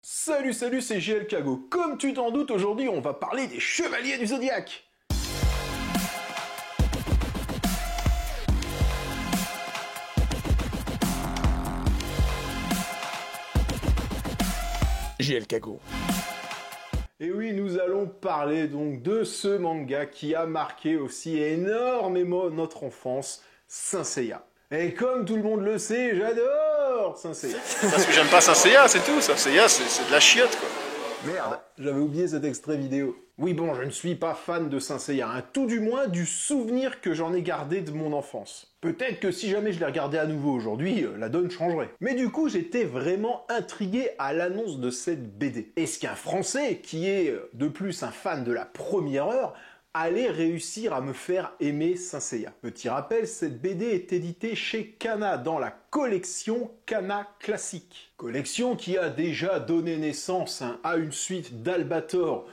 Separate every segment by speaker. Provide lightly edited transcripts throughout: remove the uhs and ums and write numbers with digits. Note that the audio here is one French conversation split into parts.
Speaker 1: Salut, salut, c'est JL Kago. Comme tu t'en doutes, aujourd'hui, on va parler des Chevaliers du Zodiaque. JL Kago. Et oui, nous allons parler donc de ce manga qui a marqué aussi énormément notre enfance, Saint Seiya. Et comme tout le monde le sait, j'adore Saint Seiya.
Speaker 2: Parce que j'aime pas Saint Seiya, c'est tout. Saint Seiya, c'est de la chiotte, quoi.
Speaker 1: Merde, j'avais oublié cet extrait vidéo. Oui bon, je ne suis pas fan de Saint Seiya, hein, tout du moins du souvenir que j'en ai gardé de mon enfance. Peut-être que si jamais je l'ai regardé à nouveau aujourd'hui, la donne changerait. Mais du coup, j'étais vraiment intrigué à l'annonce de cette BD. Est-ce qu'un Français, qui est de plus un fan de la première heure, allait réussir à me faire aimer Saint Seiya? Petit rappel, cette BD est éditée chez Kana dans la collection Kana Classique. Collection qui a déjà donné naissance à une suite d'Albator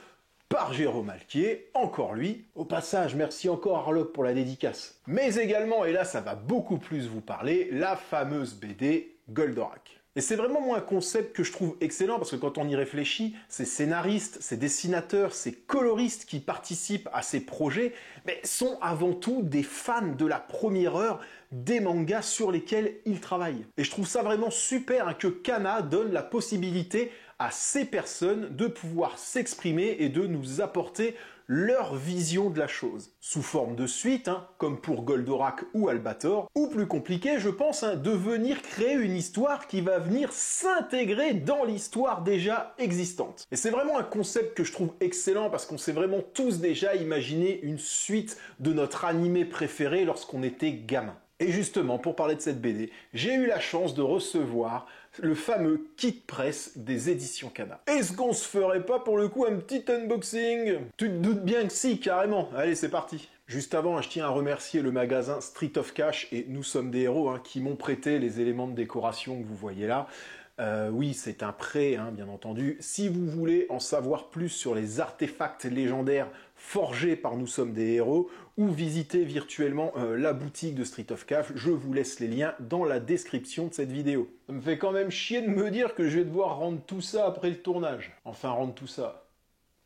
Speaker 1: par Jérôme Alquier, encore lui. Au passage, merci encore Harlock pour la dédicace. Mais également, et là ça va beaucoup plus vous parler, la fameuse BD Goldorak. Et c'est vraiment moi un concept que je trouve excellent parce que quand on y réfléchit, ces scénaristes, ces dessinateurs, ces coloristes qui participent à ces projets sont avant tout des fans de la première heure des mangas sur lesquels ils travaillent. Et je trouve ça vraiment super que Kana donne la possibilité à ces personnes de pouvoir s'exprimer et de nous apporter leur vision de la chose. Sous forme de suite, comme pour Goldorak ou Albator, ou plus compliqué, je pense, de venir créer une histoire qui va venir s'intégrer dans l'histoire déjà existante. Et c'est vraiment un concept que je trouve excellent parce qu'on s'est vraiment tous déjà imaginé une suite de notre animé préféré lorsqu'on était gamin. Et justement, pour parler de cette BD, j'ai eu la chance de recevoir le fameux kit presse des éditions Kana. Est-ce qu'on se ferait pas pour le coup un petit unboxing? Tu te doutes bien que si, carrément. Allez, c'est parti. Juste avant, je tiens à remercier le magasin Street of Cash et Nous sommes des héros qui m'ont prêté les éléments de décoration que vous voyez là. Oui, c'est un prêt, bien entendu. Si vous voulez en savoir plus sur les artefacts légendaires forgés par Nous sommes des héros, ou visiter virtuellement la boutique de Street of Cash, je vous laisse les liens dans la description de cette vidéo. Ça me fait quand même chier de me dire que je vais devoir rendre tout ça après le tournage. Enfin, rendre tout ça,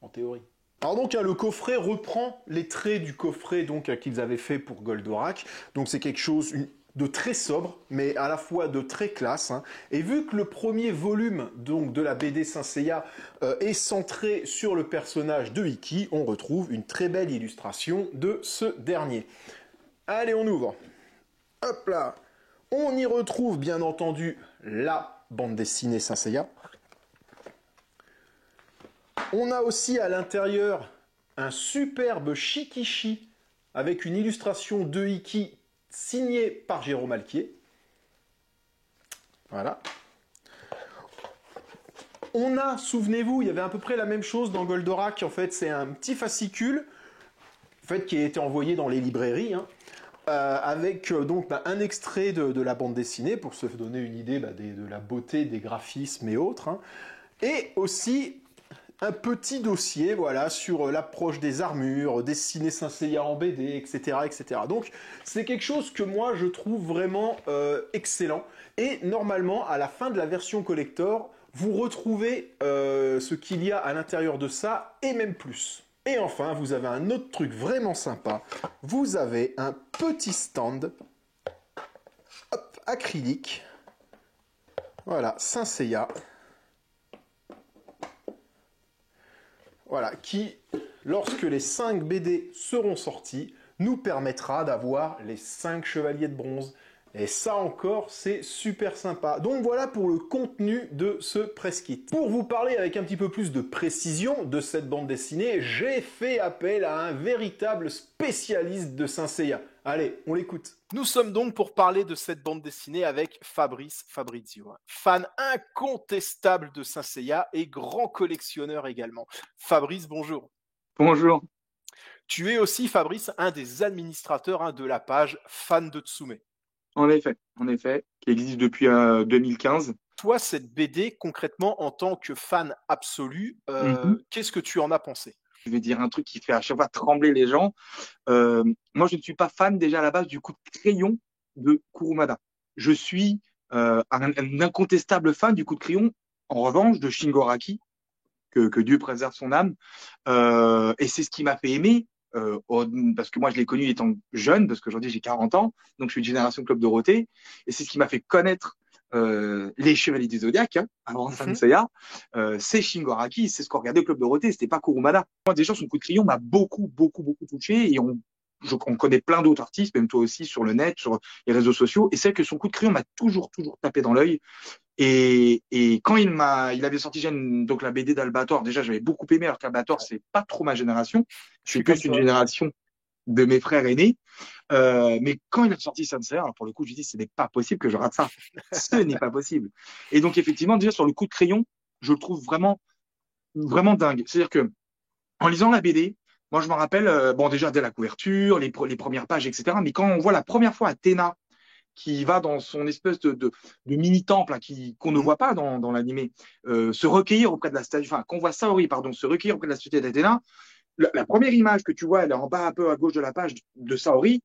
Speaker 1: en théorie. Alors donc le coffret reprend les traits du coffret qu'ils avaient fait pour Goldorak. Donc c'est quelque chose de très sobre, mais à la fois de très classe. Et vu que le premier volume donc de la BD Saint Seiya est centré sur le personnage de Ikki, on retrouve une très belle illustration de ce dernier. Allez, on ouvre. Hop là. On y retrouve bien entendu la bande dessinée Saint Seiya. On a aussi à l'intérieur un superbe shikishi avec une illustration de Ikki signée par Jérôme Alquier. Voilà. On a, souvenez-vous, il y avait à peu près la même chose dans Goldorak. En fait, c'est un petit fascicule qui a été envoyé dans les librairies avec un extrait de la bande dessinée pour se donner une idée de la beauté des graphismes et autres. Et aussi un petit dossier sur l'approche des armures, dessiner Saint Seiya en BD, etc., etc. Donc c'est quelque chose que moi je trouve vraiment excellent. Et normalement, à la fin de la version collector, vous retrouvez ce qu'il y a à l'intérieur de ça, et même plus. Et enfin, vous avez un autre truc vraiment sympa. Vous avez un petit stand acrylique. Voilà, Saint Seiya. Voilà, qui, lorsque les 5 BD seront sortis, nous permettra d'avoir les 5 chevaliers de bronze. Et ça encore, c'est super sympa. Donc voilà pour le contenu de ce press kit. Pour vous parler avec un petit peu plus de précision de cette bande dessinée, j'ai fait appel à un véritable spécialiste de Saint Seiya. Allez, on l'écoute. Nous sommes donc pour parler de cette bande dessinée avec Fabrice Fabrizio, fan incontestable de Saint Seiya et grand collectionneur également. Fabrice, bonjour.
Speaker 3: Bonjour.
Speaker 1: Tu es aussi, Fabrice, un des administrateurs de la page Fan de Tsume.
Speaker 3: En effet, qui existe depuis 2015.
Speaker 1: Toi, cette BD, concrètement, en tant que fan absolu, qu'est-ce que tu en as pensé?
Speaker 3: Je vais dire un truc qui fait à chaque fois trembler les gens. Moi, je ne suis pas fan déjà à la base du coup de crayon de Kurumada. Je suis un incontestable fan du coup de crayon en revanche, de Shingoraki, que Dieu préserve son âme. Et c'est ce qui m'a fait aimer, parce que moi, je l'ai connu étant jeune, parce qu'aujourd'hui, j'ai 40 ans, donc je suis de génération Club Dorothée, et c'est ce qui m'a fait connaître les Chevaliers du Zodiaque, hein, avant Saint Seiya. C'est Shingoraki, c'est ce qu'on regardait au Club Dorothée, c'était pas Kurumada. Moi, déjà, son coup de crayon m'a beaucoup, beaucoup, beaucoup touché, et on connaît plein d'autres artistes, même toi aussi, sur le net, sur les réseaux sociaux, et c'est que son coup de crayon m'a toujours, toujours tapé dans l'œil. Et quand il avait sorti donc la BD d'Albator, déjà j'avais beaucoup aimé, alors qu'Albator c'est pas trop ma génération, c'est plus une génération de mes frères aînés. Mais quand il a sorti Saint Seiya, alors pour le coup je dis ce n'est pas possible que je rate ça, ce n'est pas possible. Et donc effectivement déjà sur le coup de crayon, je le trouve vraiment vraiment dingue. C'est-à-dire que en lisant la BD, moi je me rappelle, bon déjà dès la couverture, les premières pages, etc. Mais quand on voit la première fois Athéna qui va dans son espèce de mini-temple qu'on ne voit pas dans l'animé, se recueillir auprès de la statue, enfin, qu'on voit Saori, pardon, se recueillir auprès de la statue d'Athéna, la première image que tu vois, elle est en bas un peu à gauche de la page de Saori,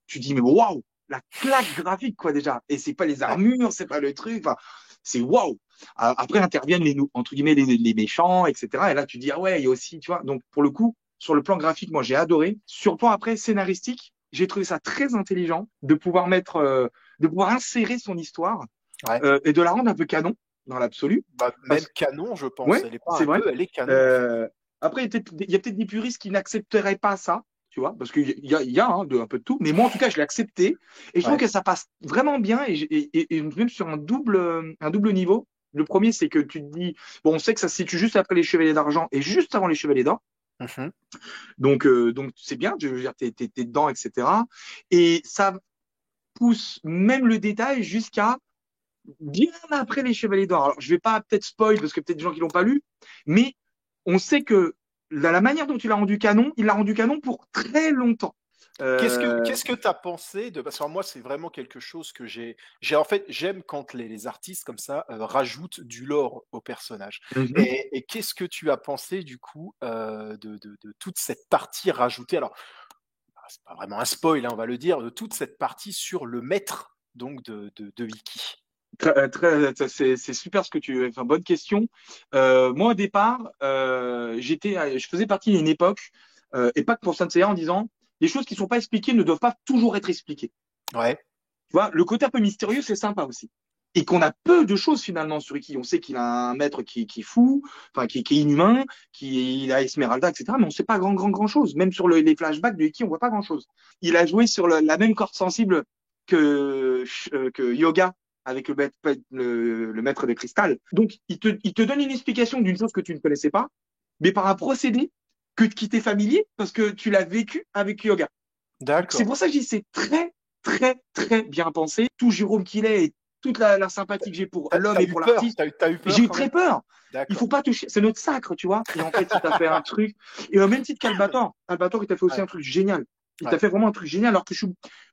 Speaker 3: tu dis, mais waouh, la claque graphique, quoi, déjà. Et c'est pas les armures, c'est pas le truc, enfin, c'est waouh. Après interviennent entre guillemets, les méchants, etc. Et là, tu dis, ah ouais, il y a aussi, tu vois, donc pour le coup, sur le plan graphique, moi, j'ai adoré. Sur le plan après, scénaristique, j'ai trouvé ça très intelligent de pouvoir de pouvoir insérer son histoire et de la rendre un peu canon dans l'absolu.
Speaker 1: Même canon, je pense.
Speaker 3: Ouais,
Speaker 1: elle est pas
Speaker 3: c'est vrai.
Speaker 1: elle est canon.
Speaker 3: Après, il y a peut-être des puristes qui n'accepteraient pas ça, tu vois, parce qu'il y a un peu de tout. Mais moi, en tout cas, je l'ai accepté et je trouve que ça passe vraiment bien et même sur un double niveau. Le premier, c'est que tu te dis, bon, on sait que ça se situe juste après les Chevaliers d'Argent et juste avant les Chevaliers d'Or. Donc c'est bien, je veux dire, t'es dedans, etc. Et ça pousse même le détail jusqu'à bien après les Chevaliers d'Or. Alors, je vais pas peut-être spoil parce que peut-être des gens qui l'ont pas lu, mais on sait que la manière dont il l'a rendu canon pour très longtemps.
Speaker 1: Qu'est-ce que tu as pensé de... Parce que moi, c'est vraiment quelque chose que en fait, j'aime quand les artistes comme ça rajoutent du lore au personnage. Et qu'est-ce que tu as pensé du coup de toute cette partie rajoutée? Alors, c'est pas vraiment un spoil, hein, on va le dire, de toute cette partie sur le maître donc de Ikki.
Speaker 3: C'est super ce que enfin, bonne question. Moi, au départ, je faisais partie d'une époque, et pas que pour Saint Seiya, en disant les choses qui ne sont pas expliquées ne doivent pas toujours être expliquées.
Speaker 1: Ouais.
Speaker 3: Tu vois, le côté un peu mystérieux, c'est sympa aussi. Et qu'on a peu de choses finalement sur Ikki. On sait qu'il a un maître qui est fou, enfin qui est inhumain, il a Esmeralda, etc. Mais on ne sait pas grand chose. Même sur les flashbacks de Ikki, on voit pas grand chose. Il a joué sur la même corde sensible que Yoga avec le maître de cristal. Donc, il te donne une explication d'une chose que tu ne connaissais pas, mais par un procédé qui t'est familier parce que tu l'as vécu avec Yoga.
Speaker 1: D'accord.
Speaker 3: C'est pour ça que je dis c'est très, très, très bien pensé. Tout Jérôme qu'il est et toute la sympathie que j'ai pour l'homme et pour l'artiste.
Speaker 1: T'as eu peur?
Speaker 3: J'ai eu très peur. Il faut pas toucher. C'est notre sacre, tu vois. Et en fait, il t'a fait un truc. Et au même titre qu'Albator. Albator, il t'a fait aussi un truc génial. Il t'a fait vraiment un truc génial. Alors que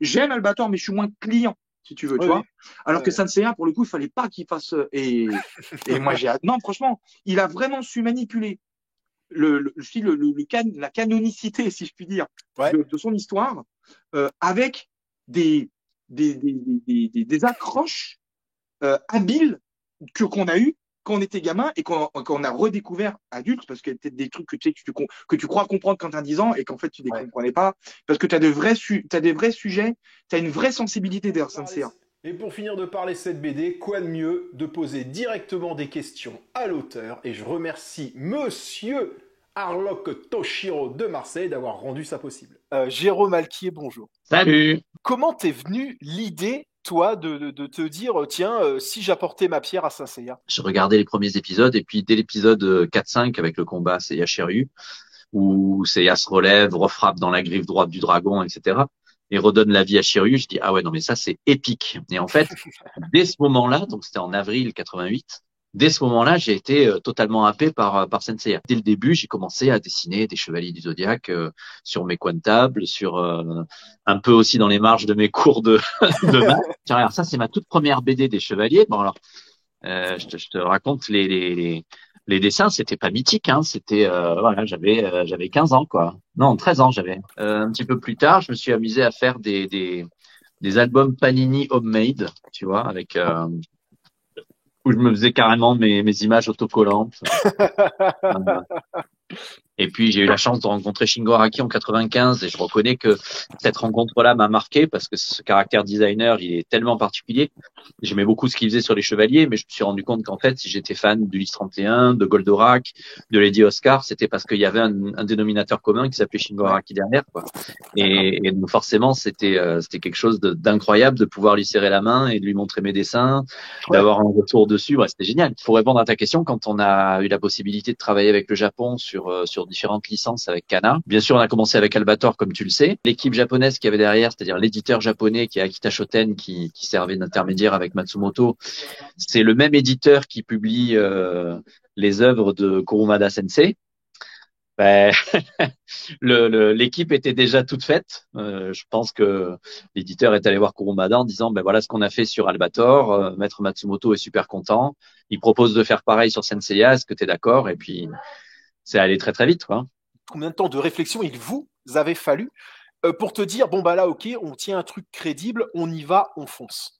Speaker 3: j'aime Albator, mais je suis moins client, si tu veux, tu vois. Alors que Saint Seiya, pour le coup, il fallait pas qu'il fasse. Et moi, non, franchement, il a vraiment su manipuler la canonicité, si je puis dire, de son histoire, avec des accroches habiles qu'on a eues quand on était gamin et qu'on a redécouvert adulte, parce qu'il y a peut-être des trucs que tu crois comprendre quand tu as 10 ans et qu'en fait tu ne les comprenais pas, parce que tu as des vrais sujets, tu as une vraie sensibilité derrière Saint Seiya.
Speaker 1: Et pour finir de parler cette BD, quoi de mieux de poser directement des questions à l'auteur, et je remercie Monsieur Arlok Toshiro de Marseille d'avoir rendu ça possible. Jérôme Alquier, bonjour.
Speaker 4: Salut.
Speaker 1: Comment t'es venu l'idée, toi, de te dire, tiens, si j'apportais ma pierre à Saint Seiya?
Speaker 4: Je regardais les premiers épisodes, et puis dès l'épisode 4-5 avec le combat Seiya Shiryu, où Seiya se relève, refrappe dans la griffe droite du dragon, etc., et redonne la vie à Shiryu, je dis, ah ouais, non mais ça c'est épique. Et en fait, dès ce moment-là, donc c'était en avril 88, dès ce moment-là, j'ai été totalement happé par Saint Seiya. Dès le début, j'ai commencé à dessiner des chevaliers du Zodiaque sur mes coins de table, sur un peu aussi dans les marges de mes cours de maths. Tiens, alors ça, c'est ma toute première BD des chevaliers. Bon alors, je te raconte les dessins, c'était pas mythique, hein. C'était voilà, j'avais 15 ans quoi. Non, 13 ans j'avais. Un petit peu plus tard, je me suis amusé à faire des albums Panini homemade, tu vois, avec où je me faisais carrément mes images autocollantes. Euh, Et puis j'ai eu la chance de rencontrer Shingo Araki en 95 et je reconnais que cette rencontre-là m'a marqué parce que ce caractère designer, il est tellement particulier. J'aimais beaucoup ce qu'il faisait sur les chevaliers, mais je me suis rendu compte qu'en fait, si j'étais fan d'Ulysse 31, de Goldorak, de Lady Oscar, c'était parce qu'il y avait un dénominateur commun qui s'appelait Shingo Araki derrière, quoi. Et donc forcément, c'était quelque chose d'incroyable de pouvoir lui serrer la main et de lui montrer mes dessins, d'avoir un retour dessus. Ouais, c'était génial. Pour répondre à ta question, quand on a eu la possibilité de travailler avec le Japon sur différentes licences avec Kana, bien sûr, on a commencé avec Albator, comme tu le sais. L'équipe japonaise qui avait derrière, c'est-à-dire l'éditeur japonais qui est Akita Shoten, qui servait d'intermédiaire avec Matsumoto, c'est le même éditeur qui publie les œuvres de Kurumada Sensei. Ben, l'équipe était déjà toute faite. Je pense que l'éditeur est allé voir Kurumada en disant, ben voilà ce qu'on a fait sur Albator. Maître Matsumoto est super content. Il propose de faire pareil sur Senseiya. Est-ce que tu es d'accord? Et puis, c'est allé très très vite, quoi.
Speaker 1: Combien de temps de réflexion il vous avait fallu pour te dire, bon bah là, ok, on tient un truc crédible, on y va, on fonce?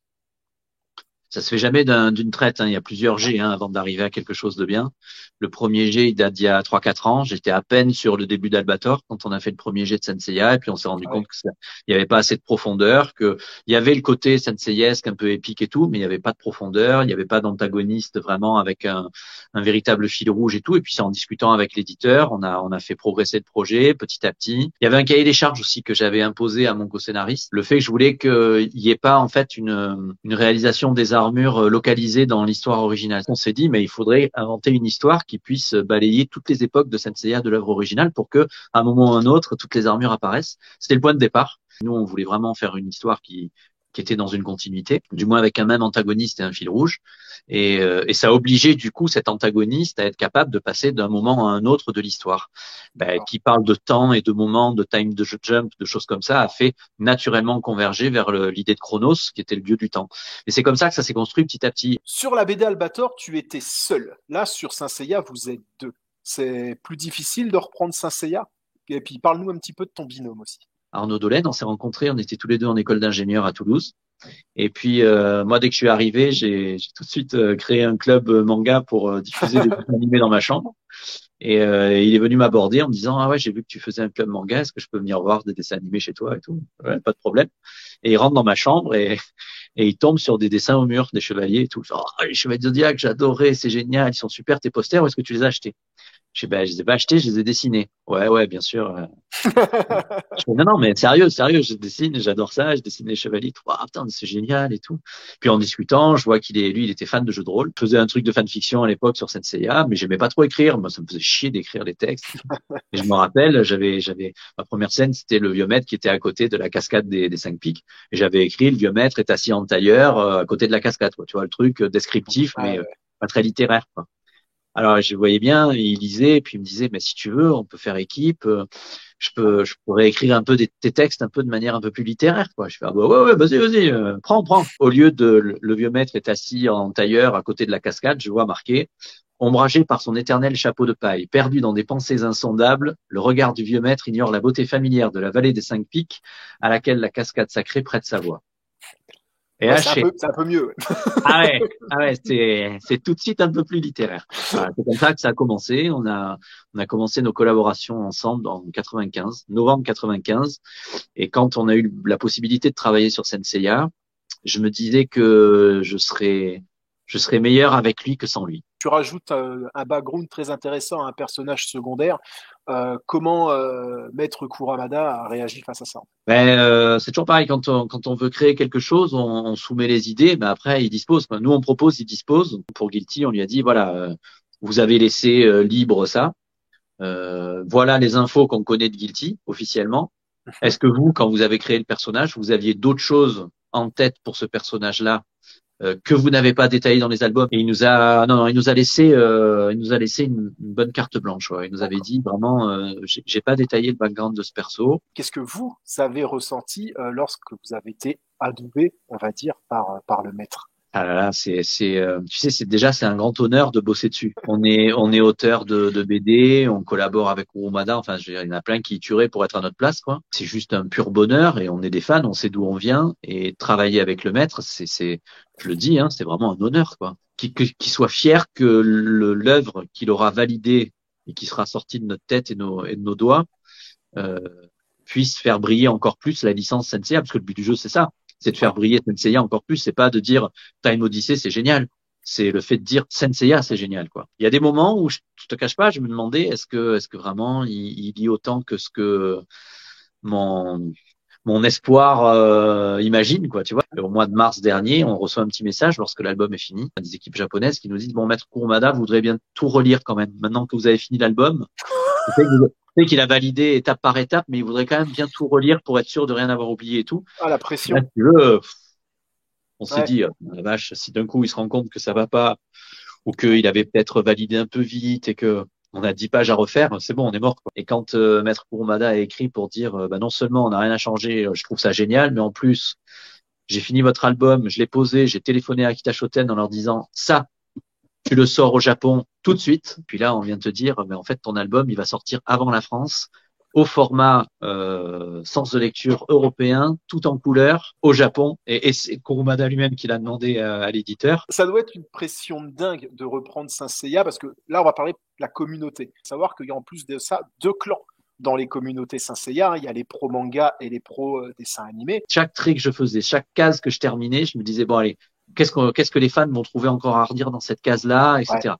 Speaker 4: Ça se fait jamais d'une traite, hein. Il y a plusieurs G avant d'arriver à quelque chose de bien. Le premier G, il date d'il y a 3-4 ans. J'étais à peine sur le début d'Albator quand on a fait le premier G de Senseiya, et puis on s'est rendu compte qu'il n'y avait pas assez de profondeur, que il y avait le côté Senseiyesque un peu épique et tout, mais il n'y avait pas de profondeur, il n'y avait pas d'antagoniste vraiment avec un véritable fil rouge et tout. Et puis c'est en discutant avec l'éditeur, on a fait progresser le projet petit à petit. Il y avait un cahier des charges aussi que j'avais imposé à mon co-scénariste. Le fait que je voulais qu'il y ait pas en fait une réalisation des armures localisées dans l'histoire originale. On s'est dit, mais il faudrait inventer une histoire qui puisse balayer toutes les époques de Senseiya de l'œuvre originale pour que, à un moment ou à un autre, toutes les armures apparaissent. C'était le point de départ. Nous, on voulait vraiment faire une histoire qui était dans une continuité, du moins avec un même antagoniste et un fil rouge. Et ça a obligé du coup cet antagoniste à être capable de passer d'un moment à un autre de l'histoire. Qui parle de temps et de moments, de time de jump, de choses comme ça, a fait naturellement converger vers l'idée de Chronos, qui était le dieu du temps. Et c'est comme ça que ça s'est construit petit à petit.
Speaker 1: Sur la BD Albator, tu étais seul. Là, sur Senseiya, vous êtes deux. C'est plus difficile de reprendre Senseiya? Et puis, parle-nous un petit peu de ton binôme aussi.
Speaker 4: Arnaud Dolène, on s'est rencontrés, on était tous les deux en école d'ingénieur à Toulouse. Et puis moi, dès que je suis arrivé, j'ai tout de suite créé un club manga pour diffuser des dessins animés dans ma chambre. Et il est venu m'aborder en me disant, ah ouais, j'ai vu que tu faisais un club manga, est-ce que je peux venir voir des dessins animés chez toi et tout? Ouais, pas de problème. Et il rentre dans ma chambre et il tombe sur des dessins au mur, des chevaliers et tout. Genre, oh, les chevaliers de Zodiac, j'adorais, c'est génial, ils sont super, tes posters, où est-ce que tu les as achetés? Je les ai pas achetés, je les ai dessinés. Ouais, bien sûr. Je fais, non, mais sérieux, je dessine, j'adore ça, je dessine les chevaliers. Oh, putain, c'est génial et tout. Puis en discutant, je vois lui, il était fan de jeux de rôle. Je faisais un truc de fanfiction à l'époque sur Senseiya, mais j'aimais pas trop écrire. Moi, ça me faisait chier d'écrire les textes. Et je me rappelle, ma première scène, c'était le vieux maître qui était à côté de la cascade des 5 pics. Et j'avais écrit, le vieux maître est assis en tailleur à côté de la cascade, quoi. Tu vois, le truc descriptif, mais pas très littéraire, quoi. Alors, je voyais bien, il lisait, et puis il me disait, mais si tu veux, on peut faire équipe, je pourrais écrire un peu tes textes un peu de manière un peu plus littéraire, quoi. Je fais, ah bah ouais, vas-y, prends. Au lieu de le vieux maître est assis en tailleur à côté de la cascade, je vois marqué, ombragé par son éternel chapeau de paille, perdu dans des pensées insondables, le regard du vieux maître ignore la beauté familière de la vallée des 5 pics, à laquelle la cascade sacrée prête sa voix.
Speaker 1: Et ouais, c'est un peu mieux.
Speaker 4: Ah ouais, c'est tout de suite un peu plus littéraire. Voilà, c'est comme ça que ça a commencé. On a commencé nos collaborations ensemble en 95, novembre 95. Et quand on a eu la possibilité de travailler sur Senseiya, je me disais que je serais meilleur avec lui que sans lui.
Speaker 1: Tu rajoutes un background très intéressant à un personnage secondaire. Comment Maître Kurumada a réagi face à ça?
Speaker 4: C'est toujours pareil, quand on veut créer quelque chose, on soumet les idées, mais après il dispose. Nous on propose, il dispose. Pour Guilty, on lui a dit voilà, vous avez laissé libre ça. Voilà les infos qu'on connaît de Guilty officiellement. Est-ce que vous, quand vous avez créé le personnage, vous aviez d'autres choses en tête pour ce personnage-là que vous n'avez pas détaillé dans les albums? Et il nous a laissé une bonne carte blanche. Ouais. Il nous avait dit vraiment, j'ai pas détaillé le background de ce perso.
Speaker 1: Qu'est-ce que vous avez ressenti lorsque vous avez été adoubé, on va dire, par le maître?
Speaker 4: Ah là là, tu sais, c'est un grand honneur de bosser dessus. On est auteur de BD, on collabore avec Kurumada, enfin, il y en a plein qui tueraient pour être à notre place, quoi. C'est juste un pur bonheur et on est des fans, on sait d'où on vient et travailler avec le maître, je le dis, hein, c'est vraiment un honneur, quoi. qu'il soit fier que l'œuvre qu'il aura validée et qui sera sortie de notre tête et de nos doigts euh, puisse faire briller encore plus la licence Senseiya, parce que le but du jeu c'est ça, c'est de faire briller Senseiya encore plus. C'est pas de dire Time Odyssey c'est génial, c'est le fait de dire Senseiya c'est génial quoi. Il y a des moments où je te cache pas, je me demandais est-ce que vraiment il lit autant que ce que mon espoir imagine quoi, tu vois. Au mois de mars dernier, on reçoit un petit message lorsque l'album est fini, des équipes japonaises qui nous disent bon, Maître Kurumada voudrait bien tout relire quand même. Maintenant que vous avez fini l'album, je sais qu'il a validé étape par étape, mais il voudrait quand même bien tout relire pour être sûr de rien avoir oublié et tout.
Speaker 1: Ah, la pression.
Speaker 4: Là, si tu veux, on s'est dit la vache, si d'un coup il se rend compte que ça va pas ou qu'il avait peut-être validé un peu vite et que on a 10 pages à refaire, c'est bon, on est mort quoi. Et quand Maître Kurumada a écrit pour dire non seulement on n'a rien à changer, je trouve ça génial, mais en plus j'ai fini votre album, je l'ai posé, j'ai téléphoné à Akita Shoten en leur disant ça, tu le sors au Japon tout de suite. Puis là on vient de te dire mais en fait ton album il va sortir avant la France au format sens de lecture européen, tout en couleur, au Japon. Et c'est Kurumada lui-même qui l'a demandé à l'éditeur.
Speaker 1: Ça doit être une pression de dingue de reprendre Saint Seiya, parce que là, on va parler de la communauté. Savoir qu'il y a en plus de ça 2 clans dans les communautés Saint Seiya. Il y a les pro manga et les pro dessins animés.
Speaker 4: Chaque trait que je faisais, chaque case que je terminais, je me disais, bon allez, qu'est-ce que les fans vont trouver encore à redire dans cette case-là, etc.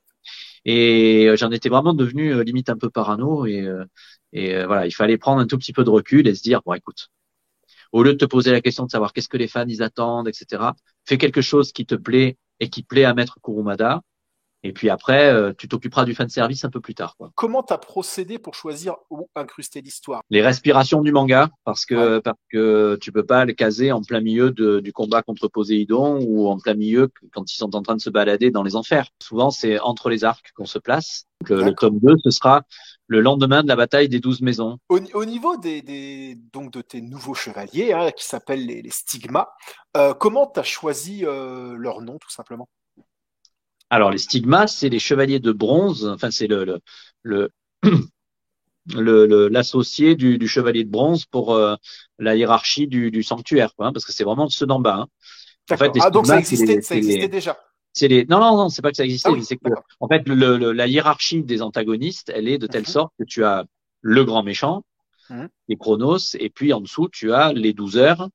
Speaker 4: Et j'en étais vraiment devenu limite un peu parano et voilà, il fallait prendre un tout petit peu de recul et se dire bon écoute, au lieu de te poser la question de savoir qu'est-ce que les fans ils attendent, etc. Fais quelque chose qui te plaît et qui plaît à Maître Kurumada. Et puis après, tu t'occuperas du fan service un peu plus tard, quoi.
Speaker 1: Comment t'as procédé pour choisir où incruster l'histoire?
Speaker 4: Les respirations du manga, parce que tu peux pas le caser en plein milieu du combat contre Poséidon ou en plein milieu quand ils sont en train de se balader dans les enfers. Souvent, c'est entre les arcs qu'on se place. Donc, le tome 2, ce sera le lendemain de la bataille des 12 maisons.
Speaker 1: Au niveau donc de tes nouveaux chevaliers, qui s'appellent les stigmas, comment t'as choisi leur nom, tout simplement?
Speaker 4: Alors, les stigmas, c'est les chevaliers de bronze. Enfin, c'est l'associé du chevalier de bronze pour la hiérarchie du sanctuaire, quoi, parce que c'est vraiment ceux d'en bas. Hein. En fait,
Speaker 1: donc ça existait déjà.
Speaker 4: Non, c'est pas que ça existait,
Speaker 1: Ah oui,
Speaker 4: c'est que en fait la hiérarchie des antagonistes, elle est de telle sorte que tu as le grand méchant, les Chronos, et puis en dessous tu as les 12 heures,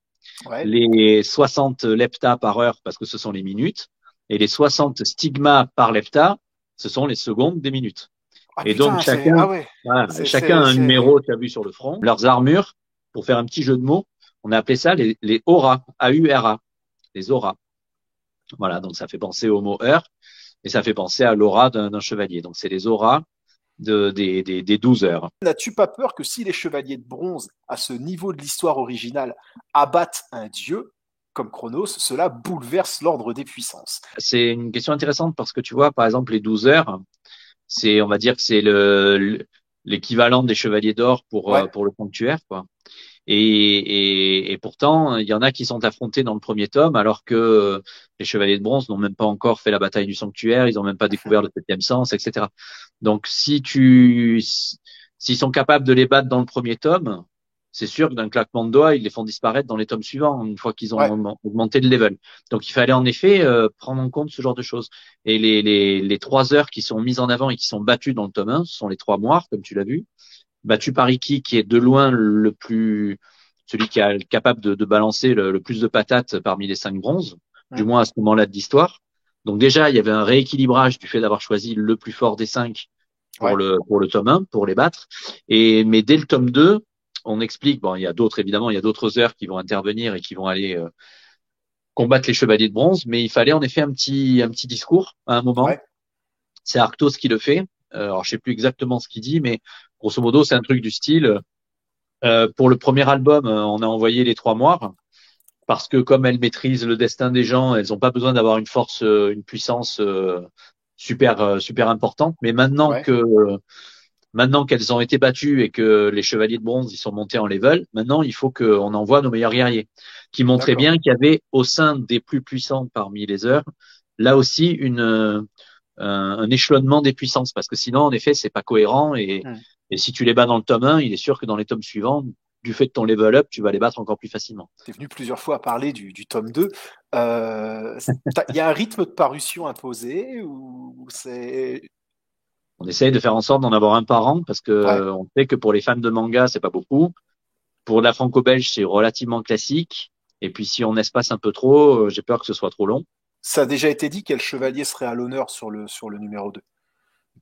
Speaker 4: les 60 lepta par heure parce que ce sont les minutes, et les 60 stigmas par lepta, ce sont les secondes des minutes. Et donc chacun a un numéro, tu as vu sur le front. Leurs armures, pour faire un petit jeu de mots, on a appelé ça les auras, A-U-R-A, les auras. Voilà, donc ça fait penser au mot heure et ça fait penser à l'aura d'un chevalier. Donc c'est les auras des 12 heures.
Speaker 1: N'as-tu pas peur que si les chevaliers de bronze, à ce niveau de l'histoire originale, abattent un dieu comme Chronos, cela bouleverse l'ordre des puissances?
Speaker 4: C'est une question intéressante parce que tu vois, par exemple, les 12 heures, on va dire que c'est l'équivalent des chevaliers d'or pour le sanctuaire, quoi. Et pourtant, il y en a qui sont affrontés dans le premier tome, alors que les chevaliers de bronze n'ont même pas encore fait la bataille du sanctuaire, ils n'ont même pas découvert le septième sens, etc. Donc, s'ils sont capables de les battre dans le premier tome, c'est sûr que d'un claquement de doigts, ils les font disparaître dans les tomes suivants, une fois qu'ils ont augmenté de level. Donc, il fallait en effet prendre en compte ce genre de choses. Et les 3 heures qui sont mises en avant et qui sont battues dans le tome 1, ce sont les 3 moires, comme tu l'as vu. Battu par Iki, qui est de loin celui qui est capable de balancer le plus de patates parmi les 5 bronzes, du moins à ce moment-là de l'histoire. Donc déjà, il y avait un rééquilibrage du fait d'avoir choisi le plus fort des 5 pour le tome 1, pour les battre. Mais dès le tome 2, on explique, bon, il y a d'autres heures qui vont intervenir et qui vont aller combattre les chevaliers de bronze, mais il fallait en effet un petit discours à un moment. C'est Arctos qui le fait. Alors, je sais plus exactement ce qu'il dit, mais grosso modo, c'est un truc du style. Pour le premier album, on a envoyé les 3 moires parce que comme elles maîtrisent le destin des gens, elles n'ont pas besoin d'avoir une force, une puissance super importante. Mais maintenant qu'elles ont été battues et que les chevaliers de bronze ils sont montés en level, maintenant il faut qu'on envoie nos meilleurs guerriers, qui montraient bien qu'il y avait au sein des plus puissants parmi les heures, là aussi un échelonnement des puissances, parce que sinon en effet c'est pas cohérent et si tu les bats dans le tome 1, il est sûr que dans les tomes suivants du fait de ton level up, tu vas les battre encore plus facilement.
Speaker 1: Tu es venu plusieurs fois à parler du tome 2. Il y a un rythme de parution imposé ou c'est...
Speaker 4: On essaye de faire en sorte d'en avoir un par an parce que
Speaker 1: Ouais.
Speaker 4: on sait que pour les fans de manga, c'est pas beaucoup. Pour la franco-belge, c'est relativement classique. Et puis si on espace un peu trop, j'ai peur que ce soit trop long.
Speaker 1: Ça a déjà été dit quel chevalier serait à l'honneur sur le numéro 2.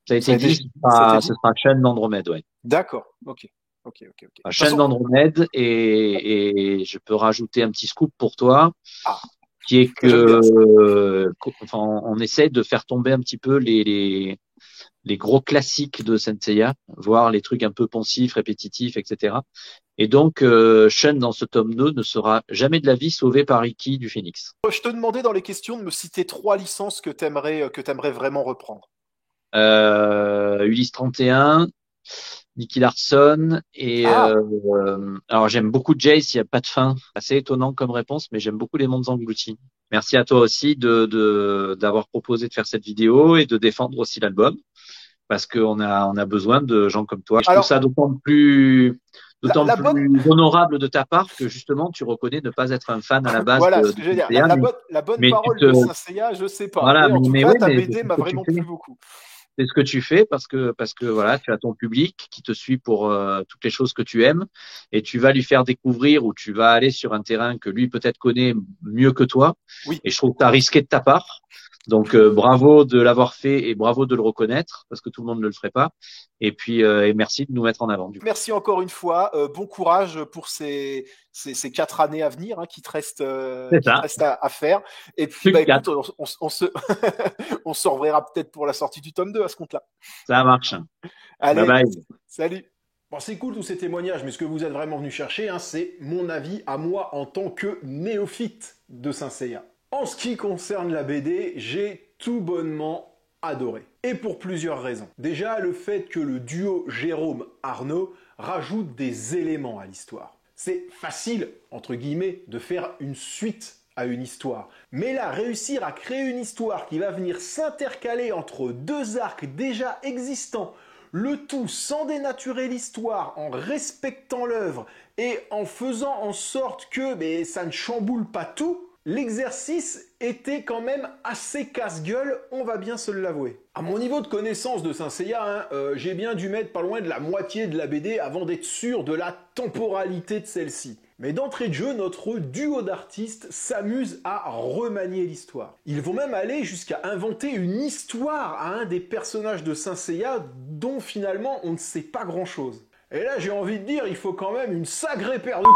Speaker 4: Ça a
Speaker 1: Ça
Speaker 4: été
Speaker 1: a
Speaker 4: dit,
Speaker 1: déjà... ça a été dit
Speaker 4: ce sera Chaîne d'Andromède, ouais.
Speaker 1: D'accord, ok. Ok. De toute
Speaker 4: Chaîne
Speaker 1: façon...
Speaker 4: d'Andromède et je peux rajouter un petit scoop pour toi,
Speaker 1: Ah,
Speaker 4: qui est
Speaker 1: j'aime bien ça.
Speaker 4: enfin, on essaie de faire tomber un petit peu les gros classiques de Senseiya, voire les trucs un peu poncifs, répétitifs, etc. Et donc, Shun, dans ce tome 2, ne sera jamais de la vie sauvé par Ikki du Phénix.
Speaker 1: Je te demandais dans les questions de me citer 3 licences que t'aimerais vraiment reprendre.
Speaker 4: Ulysse 31, Nicky Larson et alors j'aime beaucoup Jace, il n'y a pas de fin. Assez étonnant comme réponse, mais j'aime beaucoup les mondes engloutis. Merci à toi aussi d'avoir proposé de faire cette vidéo et de défendre aussi l'album, parce qu'on a besoin de gens comme toi. Je trouve ça d'autant plus honorable de ta part que justement tu reconnais ne pas être un fan à la base
Speaker 1: voilà
Speaker 4: de
Speaker 1: ce que je veux dire.
Speaker 4: Senseiya,
Speaker 1: La bonne
Speaker 4: mais
Speaker 1: parole de Saint-Seiya, je sais pas.
Speaker 4: voilà,
Speaker 1: Mais en tout
Speaker 4: mais
Speaker 1: cas,
Speaker 4: oui,
Speaker 1: ta
Speaker 4: mais
Speaker 1: BD m'a vraiment plu beaucoup.
Speaker 4: c'est ce que tu fais parce que voilà, tu as ton public qui te suit pour toutes les choses que tu aimes et tu vas lui faire découvrir ou tu vas aller sur un terrain que lui peut-être connaît mieux que toi.
Speaker 1: Oui.
Speaker 4: Et je trouve que tu as risqué de ta part. Donc bravo de l'avoir fait et bravo de le reconnaître parce que tout le monde ne le ferait pas. Et puis et merci de nous mettre en avant.
Speaker 1: Merci encore une fois. Bon courage pour ces 4 années à venir qui te restent, à faire. Et puis bah, écoute, on se reverra peut-être pour la sortie du tome 2 à ce compte-là.
Speaker 4: Ça marche.
Speaker 1: Allez,
Speaker 4: bye bye.
Speaker 1: Salut.
Speaker 5: Bon, c'est cool tous ces témoignages, mais ce que vous êtes vraiment venu chercher, c'est mon avis à moi en tant que néophyte de Saint-Seiya. En ce qui concerne la BD, j'ai tout bonnement adoré. Et pour plusieurs raisons. Déjà, le fait que le duo Jérôme-Arnaud rajoute des éléments à l'histoire. C'est facile, entre guillemets, de faire une suite à une histoire. Mais là, réussir à créer une histoire qui va venir s'intercaler entre 2 arcs déjà existants, le tout sans dénaturer l'histoire, en respectant l'œuvre et en faisant en sorte que ça ne chamboule pas tout, l'exercice était quand même assez casse-gueule, on va bien se l'avouer. À mon niveau de connaissance de Saint-Seiya, j'ai bien dû mettre pas loin de la moitié de la BD avant d'être sûr de la temporalité de celle-ci. Mais d'entrée de jeu, notre duo d'artistes s'amuse à remanier l'histoire. Ils vont même aller jusqu'à inventer une histoire à un des personnages de Saint-Seiya dont finalement on ne sait pas grand-chose. Et là j'ai envie de dire, il faut quand même une sacrée paire de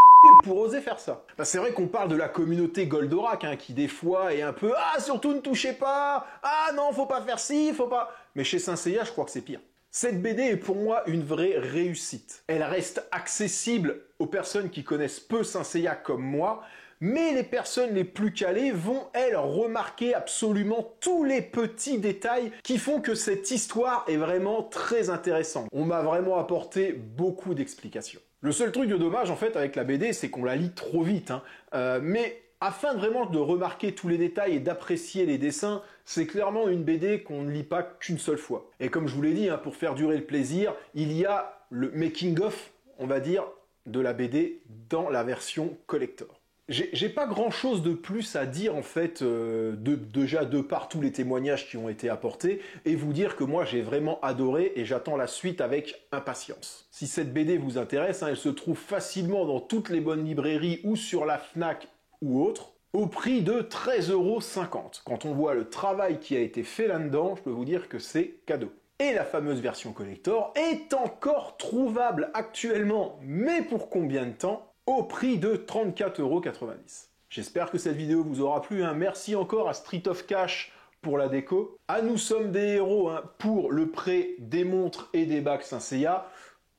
Speaker 5: pour oser faire ça. C'est vrai qu'on parle de la communauté Goldorak qui des fois est un peu « Ah, surtout ne touchez pas !»« Ah non, faut pas faire ci, faut pas... » Mais chez Saint-Seiya, je crois que c'est pire. Cette BD est pour moi une vraie réussite. Elle reste accessible aux personnes qui connaissent peu Saint-Seiya comme moi, mais les personnes les plus calées vont, elles, remarquer absolument tous les petits détails qui font que cette histoire est vraiment très intéressante. On m'a vraiment apporté beaucoup d'explications. Le seul truc de dommage, en fait, avec la BD, c'est qu'on la lit trop vite. Mais afin vraiment de remarquer tous les détails et d'apprécier les dessins, c'est clairement une BD qu'on ne lit pas qu'une seule fois. Et comme je vous l'ai dit, pour faire durer le plaisir, il y a le making-of, on va dire, de la BD dans la version collector. J'ai pas grand chose de plus à dire en fait, déjà de par tous les témoignages qui ont été apportés, et vous dire que moi j'ai vraiment adoré et j'attends la suite avec impatience. Si cette BD vous intéresse, elle se trouve facilement dans toutes les bonnes librairies ou sur la Fnac ou autre, au prix de 13,50 €. Quand on voit le travail qui a été fait là-dedans, je peux vous dire que c'est cadeau. Et la fameuse version collector est encore trouvable actuellement, mais pour combien de temps ? Au prix de 34,90 €. J'espère que cette vidéo vous aura plu. Merci encore à Street of Cash pour la déco. À Nous sommes des héros pour le prêt des montres et des bacs Saint-Seiya.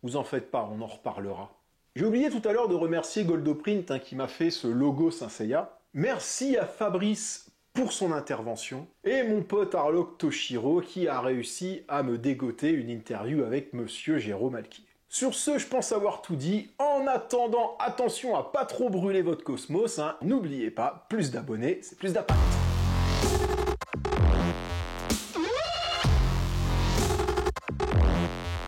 Speaker 5: Vous en faites pas, on en reparlera. J'ai oublié tout à l'heure de remercier Goldoprint qui m'a fait ce logo Saint-Seiya. Merci à Fabrice pour son intervention. Et mon pote Arlok Toshiro qui a réussi à me dégoter une interview avec Monsieur Jérôme Alquier. Sur ce, je pense avoir tout dit. En attendant, attention à pas trop brûler votre cosmos. N'oubliez pas, plus d'abonnés, c'est plus d'impact.